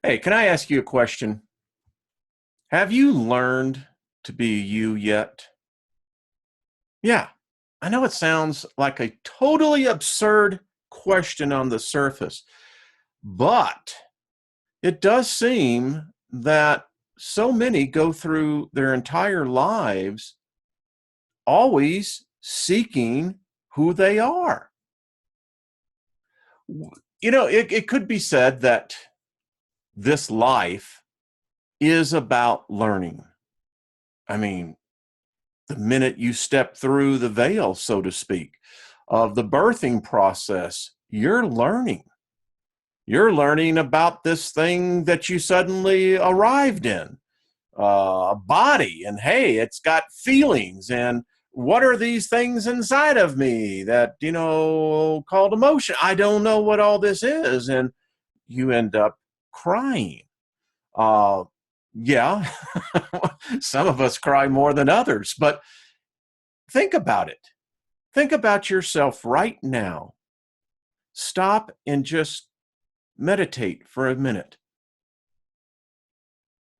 Hey, can I ask you a question? Have you learned to be you yet? Yeah, I know it sounds like a totally absurd question on the surface, but it does seem that so many go through their entire lives always seeking who they are. It could be said that this life is about learning. I mean, the minute you step through the veil, so to speak, of the birthing process, you're learning. You're learning about this thing that you suddenly arrived in, a body, and hey, it's got feelings. And what are these things inside of me that, called emotion? I don't know what all this is. And you end up crying. Uh, yeah, some of us cry more than others, but think about it. Think about yourself right now. Stop and just meditate for a minute.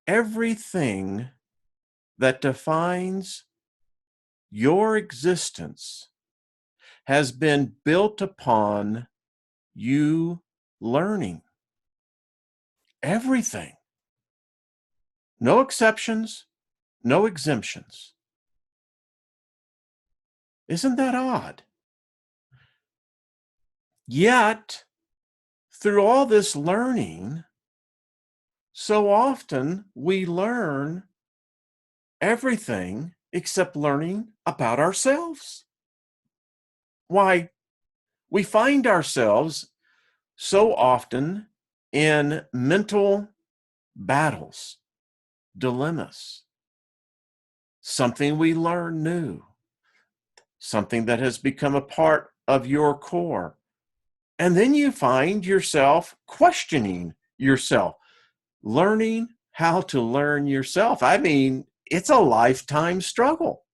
Everything that defines your existence has been built upon you learning. Everything. No exceptions, no exemptions. Isn't that odd? Yet, through all this learning, so often we learn everything except learning about ourselves. Why, we find ourselves so often in mental battles, dilemmas, something we learn new, something that has become a part of your core. And then you find yourself questioning yourself, learning how to learn yourself. I mean, it's a lifetime struggle.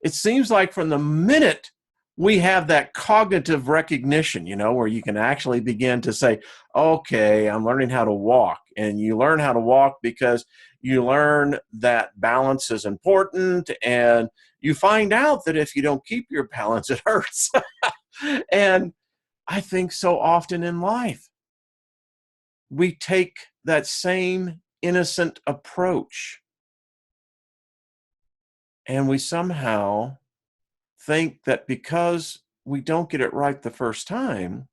It seems like from the minute we have that cognitive recognition, where you can actually begin to say, okay, I'm learning how to walk. And you learn how to walk because you learn that balance is important. And you find out that if you don't keep your balance, it hurts. And I think so often in life, we take that same innocent approach and we somehow think that because we don't get it right the first time,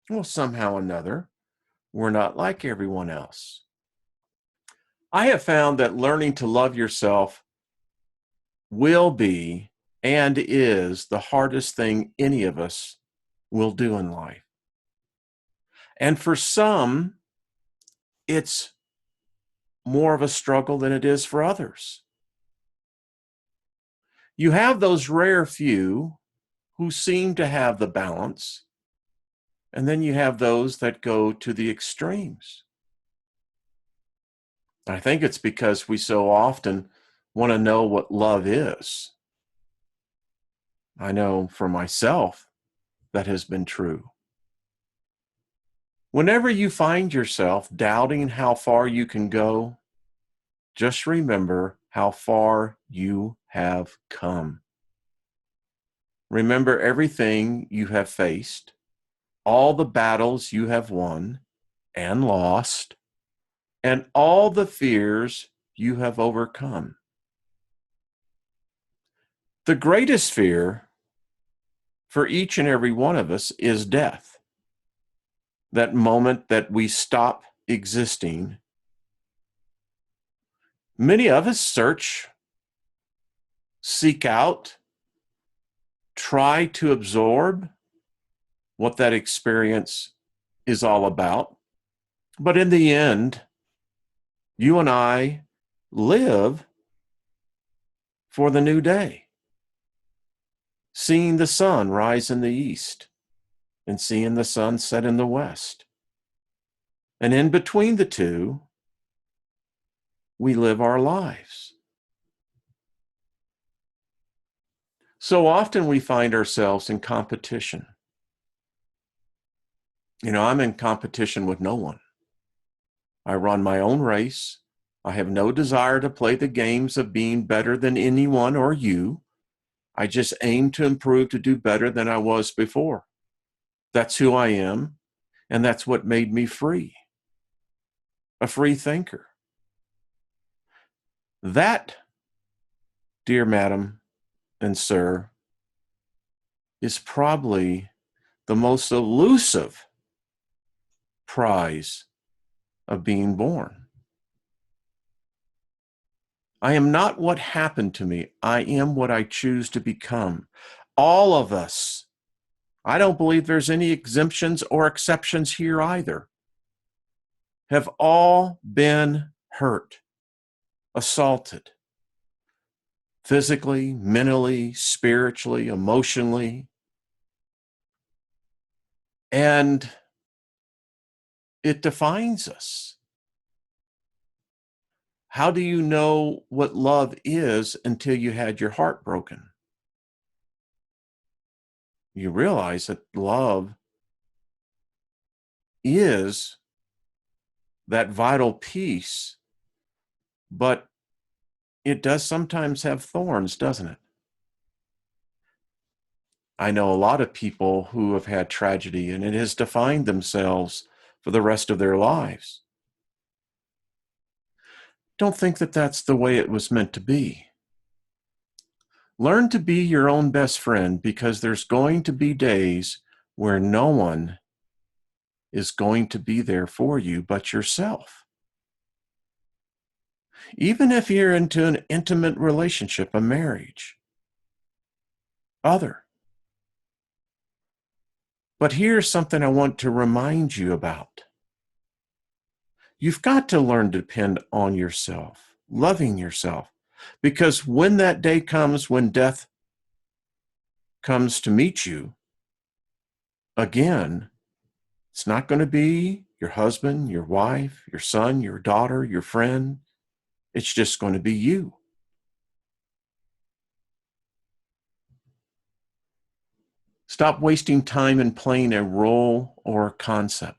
well, somehow or another, we're not like everyone else. I have found that learning to love yourself will be and is the hardest thing any of us will do in life. And for some, it's more of a struggle than it is for others. You have those rare few who seem to have the balance, and then you have those that go to the extremes. I think it's because we so often want to know what love is. I know for myself that has been true. Whenever you find yourself doubting how far you can go, just remember how far you have come. Remember everything you have faced, all the battles you have won and lost, and all the fears you have overcome. The greatest fear for each and every one of us is death. That moment that we stop existing. Many of us search, seek out, try to absorb what that experience is all about. But in the end, you and I live for the new day, seeing the sun rise in the east and seeing the sun set in the west. And in between the two, we live our lives. So often we find ourselves in competition. I'm in competition with no one. I run my own race. I have no desire to play the games of being better than anyone or you. I just aim to improve to do better than I was before. That's who I am, and that's what made me free, a free thinker. That, dear madam and sir, is probably the most elusive prize of being born. I am not what happened to me. I am what I choose to become. All of us, I don't believe there's any exemptions or exceptions here either, have all been hurt, assaulted, physically, mentally, spiritually, emotionally. And it defines us. How do you know what love is until you had your heart broken? You realize that love is that vital piece, but it does sometimes have thorns, doesn't it? I know a lot of people who have had tragedy, and it has defined themselves for the rest of their lives. Don't think that that's the way it was meant to be. Learn to be your own best friend, because there's going to be days where no one is going to be there for you but yourself. Even if you're into an intimate relationship, a marriage, other. But here's something I want to remind you about. You've got to learn to depend on yourself, loving yourself, because when that day comes, when death comes to meet you, again, it's not going to be your husband, your wife, your son, your daughter, your friend. It's just going to be you. Stop wasting time in playing a role or a concept.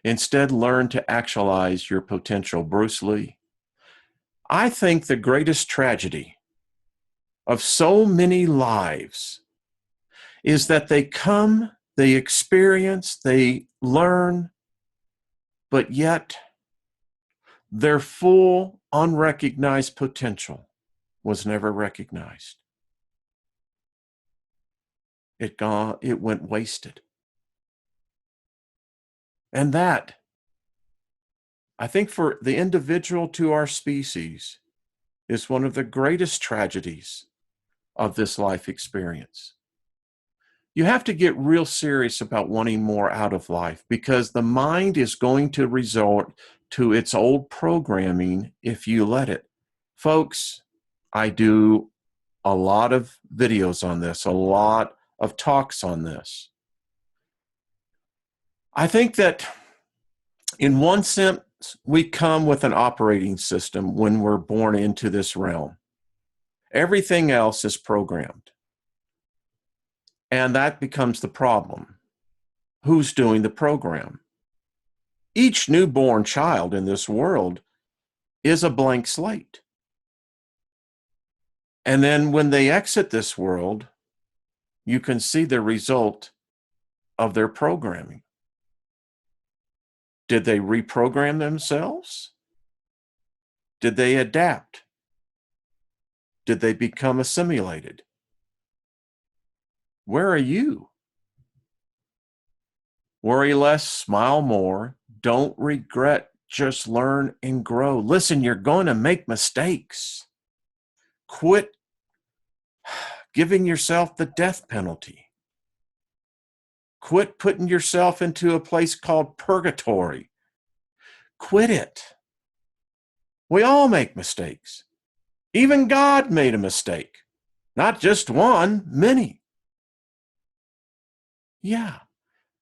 Instead, learn to actualize your potential. Bruce Lee. I think the greatest tragedy of so many lives is that they come, they experience, they learn, but yet their full unrecognized potential was never recognized. It went wasted. And that, I think, for the individual to our species, is one of the greatest tragedies of this life experience. You have to get real serious about wanting more out of life, because the mind is going to resort to its old programming if you let it. Folks, I do a lot of videos on this, a lot of talks on this. I think that in one sense, we come with an operating system when we're born into this realm. Everything else is programmed. And that becomes the problem. Who's doing the program? Each newborn child in this world is a blank slate. And then when they exit this world, you can see the result of their programming. Did they reprogram themselves? Did they adapt? Did they become assimilated? Where are you? Worry less, smile more. Don't regret, just learn and grow. Listen, you're going to make mistakes. Quit giving yourself the death penalty. Quit putting yourself into a place called purgatory. Quit it. We all make mistakes. Even God made a mistake. Not just one, many. Yeah,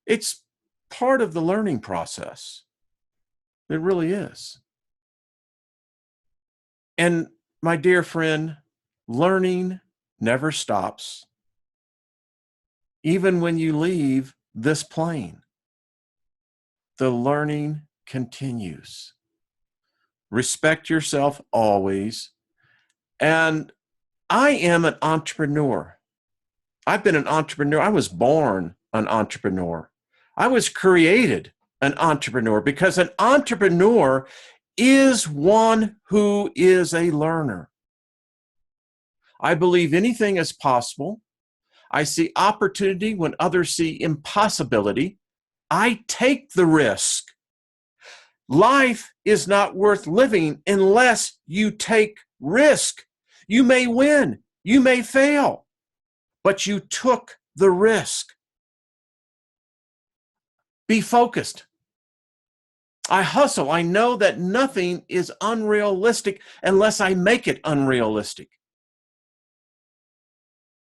it's part of the learning process. It really is. And my dear friend, learning never stops. Even when you leave this plane, the learning continues. Respect yourself always. And I am an entrepreneur. I've been an entrepreneur. I was born an entrepreneur. I was created an entrepreneur because an entrepreneur is one who is a learner. I believe anything is possible. I see opportunity when others see impossibility. I take the risk. Life is not worth living unless you take risk. You may win, you may fail, but you took the risk. Be focused. I hustle. I know that nothing is unrealistic unless I make it unrealistic.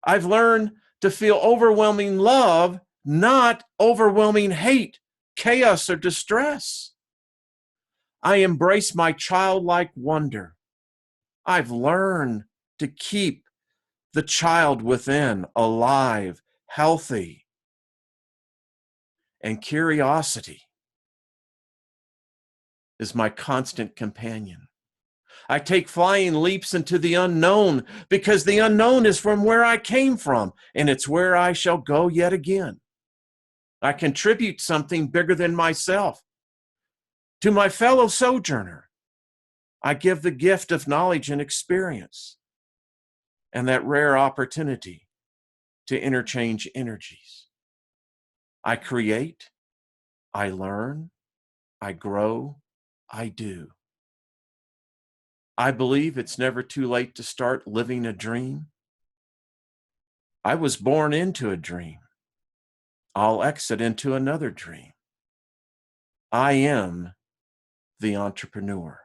I've learned to feel overwhelming love, not overwhelming hate, chaos, or distress. I embrace my childlike wonder. I've learned to keep the child within alive, healthy, and curiosity is my constant companion. I take flying leaps into the unknown because the unknown is from where I came from, and it's where I shall go yet again. I contribute something bigger than myself. To my fellow sojourner, I give the gift of knowledge and experience and that rare opportunity to interchange energies. I create, I learn, I grow, I do. I believe it's never too late to start living a dream. I was born into a dream. I'll exit into another dream. I am the entrepreneur.